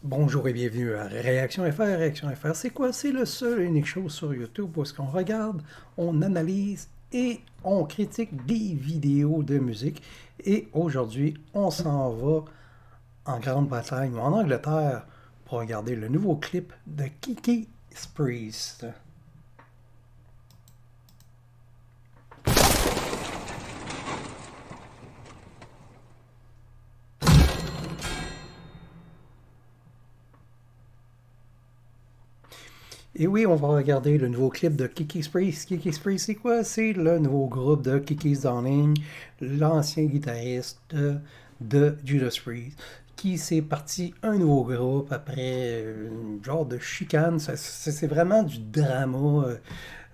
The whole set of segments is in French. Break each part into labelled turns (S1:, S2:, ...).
S1: Bonjour et bienvenue à Réaction FR. Réaction FR, c'est quoi? C'est le seul et unique chose sur YouTube où est-ce qu'on regarde, on analyse et on critique des vidéos de musique. Et aujourd'hui, on s'en va en Grande-Bretagne ou en Angleterre pour regarder le nouveau clip de Kiki Priest. Et oui, on va regarder le nouveau clip de Kiki's Priest. Kiki's Priest, c'est quoi? C'est le nouveau groupe de Kiki's Downing, l'ancien guitariste de Judas Priest, qui s'est parti un nouveau groupe après une genre de chicane. C'est vraiment du drama.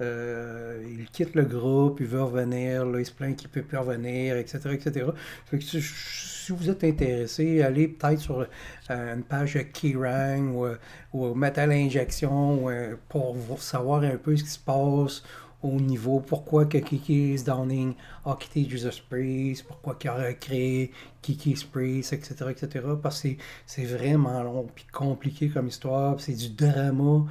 S1: Il quitte le groupe, il veut revenir, là, il se plaint qu'il ne peut plus revenir, etc., etc. Fait que si vous êtes intéressé, allez peut-être sur une page de Kerrang ou Metal Injection pour savoir un peu ce qui se passe au niveau, pourquoi que Kiki's Downing a quitté Judas Priest, pourquoi qu'il a créé Kiki's Priest, etc., etc. Parce que c'est vraiment long et compliqué comme histoire, c'est du drama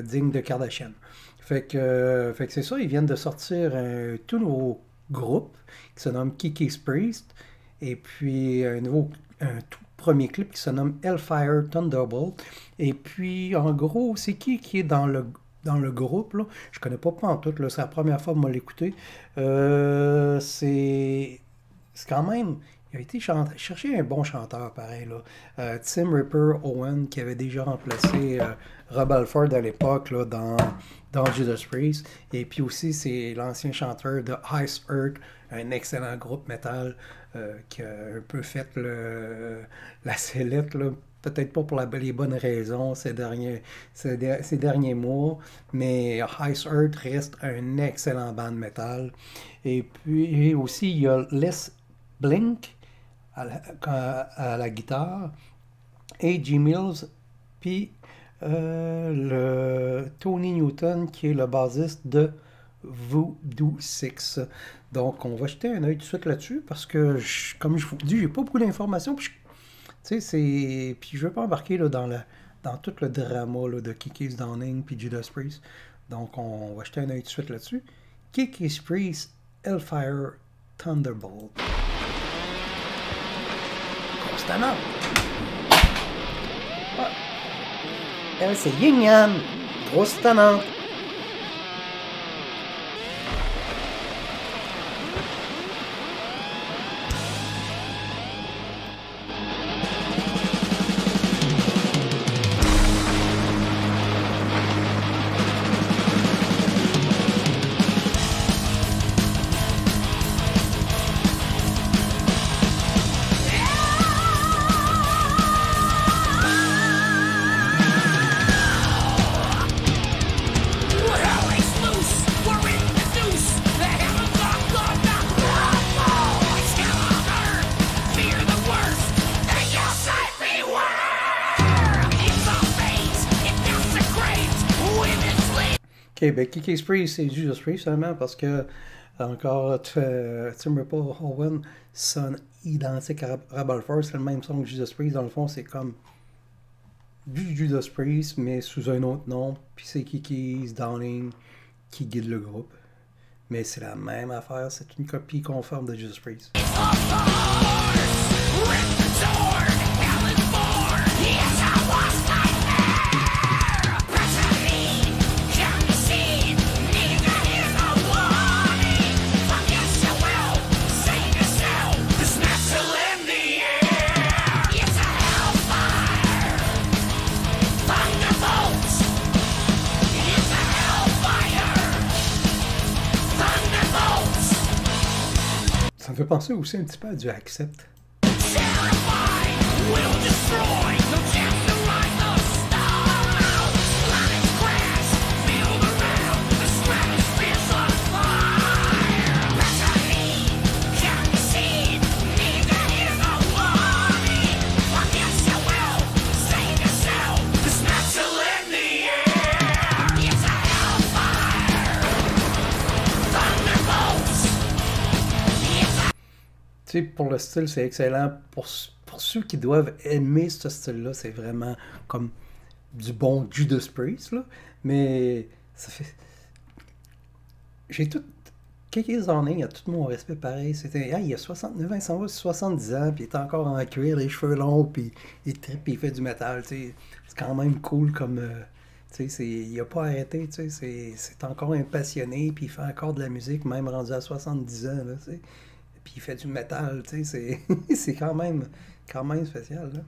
S1: digne de Kardashian. Fait que c'est ça, ils viennent de sortir un tout nouveau groupe qui se nomme Kiki's Priest, et puis un tout premier clip qui se nomme Hellfire Thunderbolt. Et puis en gros, c'est qui est dans le groupe, là? Je connais pas pantoute, là, c'est la première fois que moi l'écouter. C'est quand même... Il a été chercher un bon chanteur, pareil, là. Tim Ripper Owen, qui avait déjà remplacé Rob Halford à l'époque, là, dans Judas Priest. Et puis aussi, c'est l'ancien chanteur de Ice Earth, un excellent groupe metal qui a un peu fait la sellette, là. Peut-être pas pour les bonnes raisons ces derniers mois, mais Ice Earth reste un excellent band metal. Et puis aussi, il y a Les Blink à la guitare, A.G. Mills, puis le Tony Newton qui est le bassiste de Voodoo Six. Donc on va jeter un œil tout de suite là-dessus parce que, comme je vous dis, j'ai pas beaucoup d'informations. Puis je veux pas embarquer là, dans tout le drama là, de Kiki's Downing puis Judas Priest. Donc on va jeter un œil tout de suite là-dessus. Kiki's Priest, Hellfire Thunderbolt. Constamment. Ah. Elle, c'est Yin Yang. Grosse tannante. Ok, ben Kiki's Priest, c'est Judas Priest seulement parce que encore Tim Ripper Owen sonne identique à Rob Halford, c'est le même son que Judas Priest. Dans le fond, c'est comme du Judas Priest, mais sous un autre nom. Puis c'est Kiki's Downing qui guide le groupe. Mais c'est la même affaire, c'est une copie conforme de Judas Priest. Ça me fait penser aussi un petit peu à du Accept. Pour le style, c'est excellent. Pour pour ceux qui doivent aimer ce style-là, c'est vraiment comme du bon Judas Priest, là. Mais ça fait. J'ai tout. Quelques années, il a tout mon respect pareil. C'était. Ah, il a 69 ans, il s'en va sur 70 ans, puis il est encore en cuir, les cheveux longs, puis il tripe, puis il fait du métal, tu sais. C'est quand même cool comme. Tu sais, il a pas arrêté, tu sais. C'est encore un passionné, puis il fait encore de la musique, même rendu à 70 ans, là, tu sais. Puis il fait du métal, tu sais. C'est quand même spécial, là.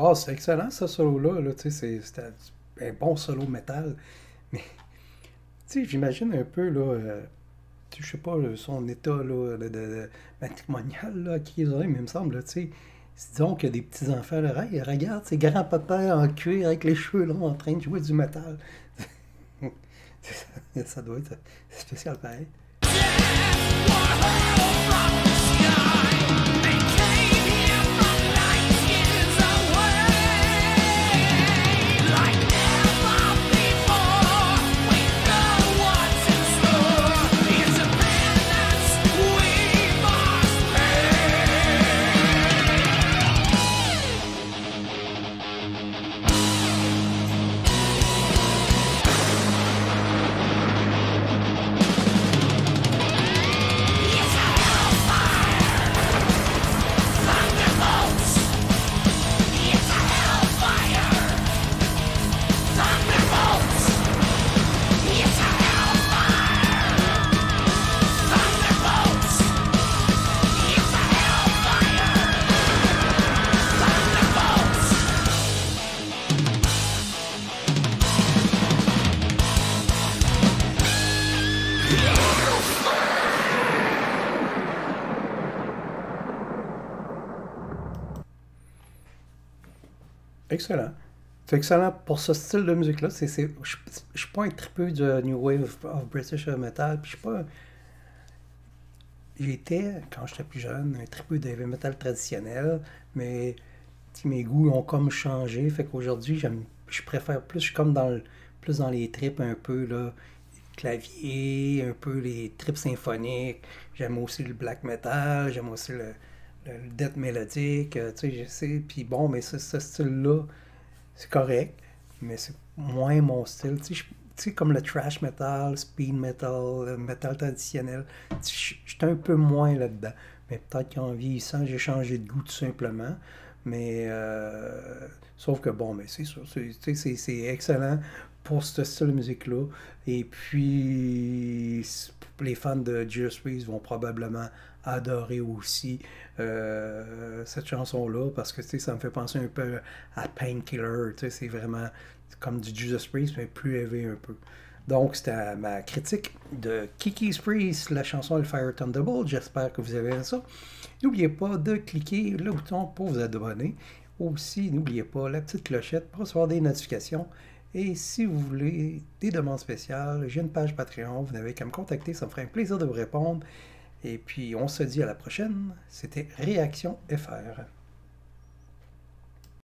S1: Oh, c'est excellent ce solo-là, là, tu sais, c'était un bon solo métal. Mais, tu sais, j'imagine un peu, là, tu sais, je sais pas, là, son état, là, de matrimonial, là, qui ils ont, mais il me semble, là, tu sais, disons qu'il y a des petits-enfants, là, hey, regarde, c'est grand-papa en cuir avec les cheveux longs en train de jouer du métal. Ça doit être spécial pareil. Excellent. C'est excellent pour ce style de musique-là. Je suis pas un tripeux de New Wave of British Metal. Puis je suis pas. J'étais, quand j'étais plus jeune, un tripeux de heavy metal traditionnel. Mais tu sais, mes goûts ont comme changé. Fait qu'aujourd'hui, je préfère plus. Je suis comme plus dans les trips un peu, là. Clavier, un peu les trips symphoniques. J'aime aussi le black metal. J'aime aussi le death mélodique. Tu sais, je sais. Puis bon, mais ce style-là. C'est correct, mais c'est moins mon style. Tu sais, comme le thrash metal, speed metal, le metal traditionnel, j'étais un peu moins là-dedans. Mais peut-être qu'en vieillissant, j'ai changé de goût tout simplement. Mais sauf que bon, mais c'est sûr, c'est excellent pour ce style de musique-là. Et puis, les fans de Judas Priest vont probablement adorer aussi cette chanson-là parce que tu sais, ça me fait penser un peu à Painkiller. Tu sais, c'est vraiment comme du Judas Priest, mais plus élevé un peu. Donc, c'était ma critique de Kiki's Priest, la chanson Hellfire Thunderbolt. J'espère que vous avez aimé ça. N'oubliez pas de cliquer le bouton pour vous abonner. Aussi, n'oubliez pas la petite clochette pour recevoir des notifications. Et si vous voulez des demandes spéciales, j'ai une page Patreon. Vous n'avez qu'à me contacter, ça me ferait un plaisir de vous répondre. Et puis, on se dit à la prochaine. C'était Réaction FR.